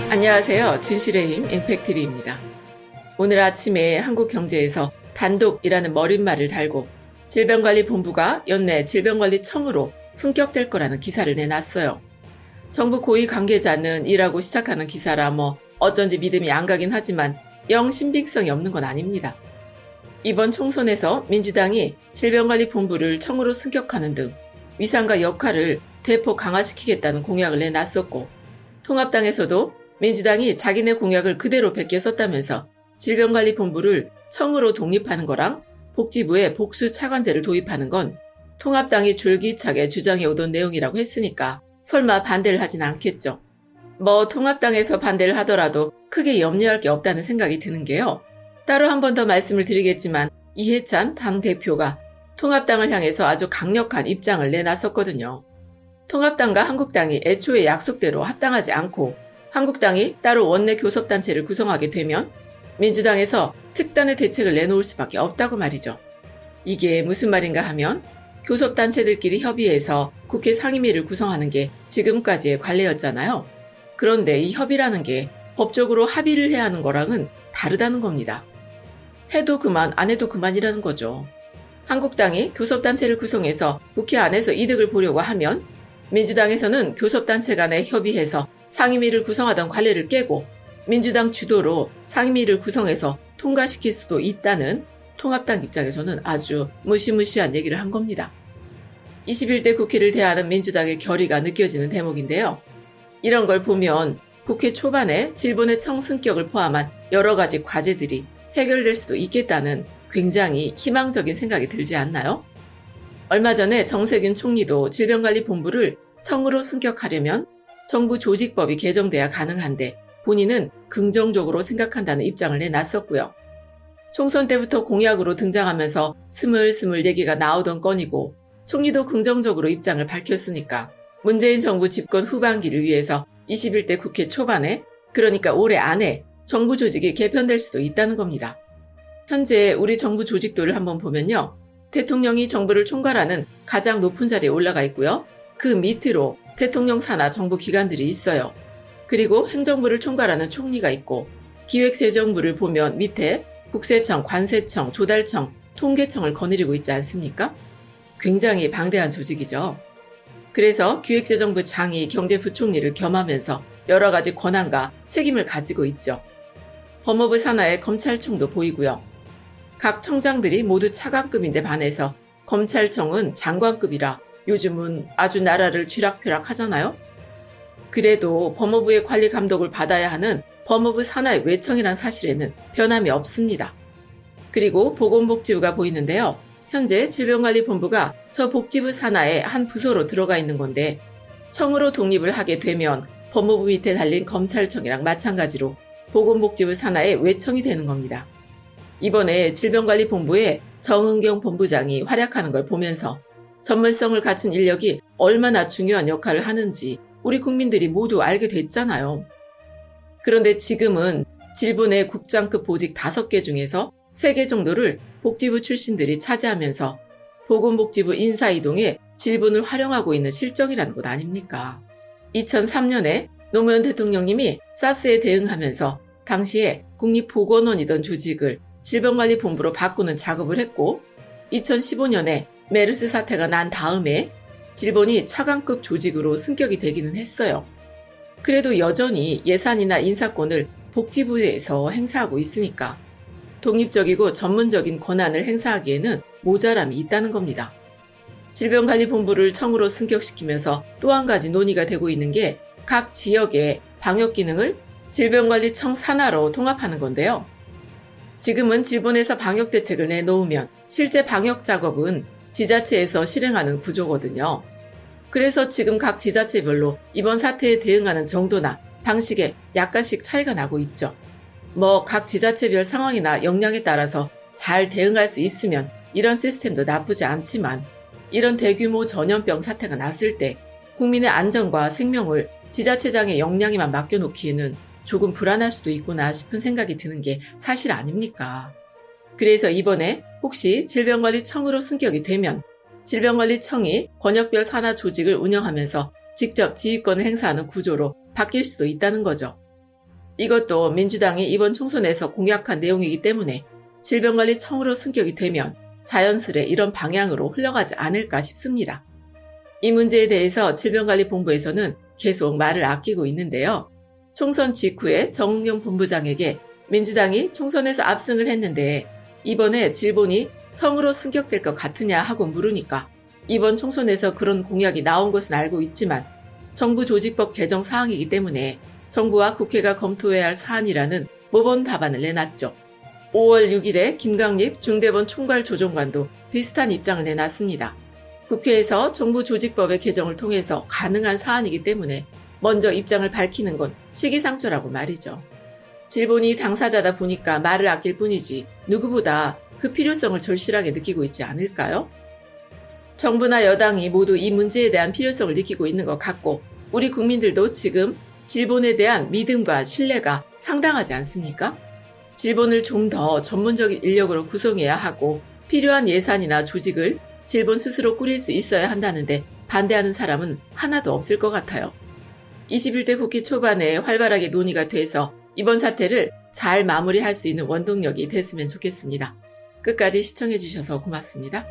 안녕하세요. 진실의 힘 임팩트비입니다. 오늘 아침에 한국경제에서 단독이라는 머릿말을 달고 질병관리본부가 연내 질병관리청으로 승격될 거라는 기사를 내놨어요. 정부 고위 관계자는 이라고 시작하는 기사라 어쩐지 믿음이 안 가긴 하지만 영 신빙성이 없는 건 아닙니다. 이번 총선에서 민주당이 질병관리본부를 청으로 승격하는 등 위상과 역할을 대폭 강화시키겠다는 공약을 내놨었고, 통합당에서도 민주당이 자기네 공약을 그대로 베껴 썼다면서 질병관리본부를 청으로 독립하는 거랑 복지부에 복수 차관제를 도입하는 건 통합당이 줄기차게 주장해오던 내용이라고 했으니까 설마 반대를 하진 않겠죠. 통합당에서 반대를 하더라도 크게 염려할 게 없다는 생각이 드는 게요. 따로 한 번 더 말씀을 드리겠지만 이해찬 당대표가 통합당을 향해서 아주 강력한 입장을 내놨었거든요. 통합당과 한국당이 애초에 약속대로 합당하지 않고 한국당이 따로 원내 교섭단체를 구성하게 되면 민주당에서 특단의 대책을 내놓을 수밖에 없다고 말이죠. 이게 무슨 말인가 하면 교섭단체들끼리 협의해서 국회 상임위를 구성하는 게 지금까지의 관례였잖아요. 그런데 이 협의라는 게 법적으로 합의를 해야 하는 거랑은 다르다는 겁니다. 해도 그만 안 해도 그만이라는 거죠. 한국당이 교섭단체를 구성해서 국회 안에서 이득을 보려고 하면 민주당에서는 교섭단체 간에 협의해서 상임위를 구성하던 관례를 깨고 민주당 주도로 상임위를 구성해서 통과시킬 수도 있다는 통합당 입장에서는 아주 무시무시한 얘기를 한 겁니다. 21대 국회를 대하는 민주당의 결의가 느껴지는 대목인데요. 이런 걸 보면 국회 초반에 질본의 청승격을 포함한 여러 가지 과제들이 해결될 수도 있겠다는 굉장히 희망적인 생각이 들지 않나요? 얼마 전에 정세균 총리도 질병관리본부를 청으로 승격하려면 정부 조직법이 개정돼야 가능한데 본인은 긍정적으로 생각한다는 입장을 내놨었고요. 총선 때부터 공약으로 등장하면서 스물스물 얘기가 나오던 건이고 총리도 긍정적으로 입장을 밝혔으니까 문재인 정부 집권 후반기를 위해서 21대 국회 초반에, 그러니까 올해 안에 정부 조직이 개편될 수도 있다는 겁니다. 현재 우리 정부 조직도를 한번 보면요. 대통령이 정부를 총괄하는 가장 높은 자리에 올라가 있고요. 그 밑으로 대통령 산하 정부 기관들이 있어요. 그리고 행정부를 총괄하는 총리가 있고 기획재정부를 보면 밑에 국세청, 관세청, 조달청, 통계청을 거느리고 있지 않습니까? 굉장히 방대한 조직이죠. 그래서 기획재정부 장이 경제부총리를 겸하면서 여러 가지 권한과 책임을 가지고 있죠. 법무부 산하의 검찰청도 보이고요. 각 청장들이 모두 차관급인데 반해서 검찰청은 장관급이라 요즘은 아주 나라를 쥐락펴락 하잖아요. 그래도 법무부의 관리 감독을 받아야 하는 법무부 산하의 외청이란 사실에는 변함이 없습니다. 그리고 보건복지부가 보이는데요. 현재 질병관리본부가 저 복지부 산하의 한 부서로 들어가 있는 건데 청으로 독립을 하게 되면 법무부 밑에 달린 검찰청이랑 마찬가지로 보건복지부 산하의 외청이 되는 겁니다. 이번에 질병관리본부에 정은경 본부장이 활약하는 걸 보면서 전문성을 갖춘 인력이 얼마나 중요한 역할을 하는지 우리 국민들이 모두 알게 됐잖아요. 그런데 지금은 질본의 국장급 보직 5개 중에서 3개 정도를 복지부 출신들이 차지하면서 보건복지부 인사이동에 질본을 활용하고 있는 실정이라는 것 아닙니까? 2003년에 노무현 대통령님이 사스에 대응하면서 당시에 국립보건원이던 조직을 질병관리본부로 바꾸는 작업을 했고 2015년에 메르스 사태가 난 다음에 질본이 차관급 조직으로 승격이 되기는 했어요. 그래도 여전히 예산이나 인사권을 복지부에서 행사하고 있으니까 독립적이고 전문적인 권한을 행사하기에는 모자람이 있다는 겁니다. 질병관리본부를 청으로 승격시키면서 또 한 가지 논의가 되고 있는 게 각 지역의 방역 기능을 질병관리청 산하로 통합하는 건데요. 지금은 질본에서 방역 대책을 내놓으면 실제 방역 작업은 지자체에서 실행하는 구조거든요. 그래서 지금 각 지자체별로 이번 사태에 대응하는 정도나 방식에 약간씩 차이가 나고 있죠. 각 지자체별 상황이나 역량에 따라서 잘 대응할 수 있으면 이런 시스템도 나쁘지 않지만 이런 대규모 전염병 사태가 났을 때 국민의 안전과 생명을 지자체장의 역량에만 맡겨놓기에는 조금 불안할 수도 있구나 싶은 생각이 드는 게 사실 아닙니까? 그래서 이번에 혹시 질병관리청으로 승격이 되면 질병관리청이 권역별 산하 조직을 운영하면서 직접 지휘권을 행사하는 구조로 바뀔 수도 있다는 거죠. 이것도 민주당이 이번 총선에서 공약한 내용이기 때문에 질병관리청으로 승격이 되면 자연스레 이런 방향으로 흘러가지 않을까 싶습니다. 이 문제에 대해서 질병관리본부에서는 계속 말을 아끼고 있는데요. 총선 직후에 정은경 본부장에게 민주당이 총선에서 압승을 했는데 이번에 질본이 청으로 승격될 것 같으냐 하고 물으니까 이번 총선에서 그런 공약이 나온 것은 알고 있지만 정부 조직법 개정 사항이기 때문에 정부와 국회가 검토해야 할 사안이라는 모범 답안을 내놨죠. 5월 6일에 김강립 중대본 총괄조정관도 비슷한 입장을 내놨습니다. 국회에서 정부 조직법의 개정을 통해서 가능한 사안이기 때문에 먼저 입장을 밝히는 건 시기상조라고 말이죠. 질본이 당사자다 보니까 말을 아낄 뿐이지 누구보다 그 필요성을 절실하게 느끼고 있지 않을까요? 정부나 여당이 모두 이 문제에 대한 필요성을 느끼고 있는 것 같고 우리 국민들도 지금 질본에 대한 믿음과 신뢰가 상당하지 않습니까? 질본을 좀 더 전문적인 인력으로 구성해야 하고 필요한 예산이나 조직을 질본 스스로 꾸릴 수 있어야 한다는데 반대하는 사람은 하나도 없을 것 같아요. 21대 국회 초반에 활발하게 논의가 돼서 이번 사태를 잘 마무리할 수 있는 원동력이 됐으면 좋겠습니다. 끝까지 시청해주셔서 고맙습니다.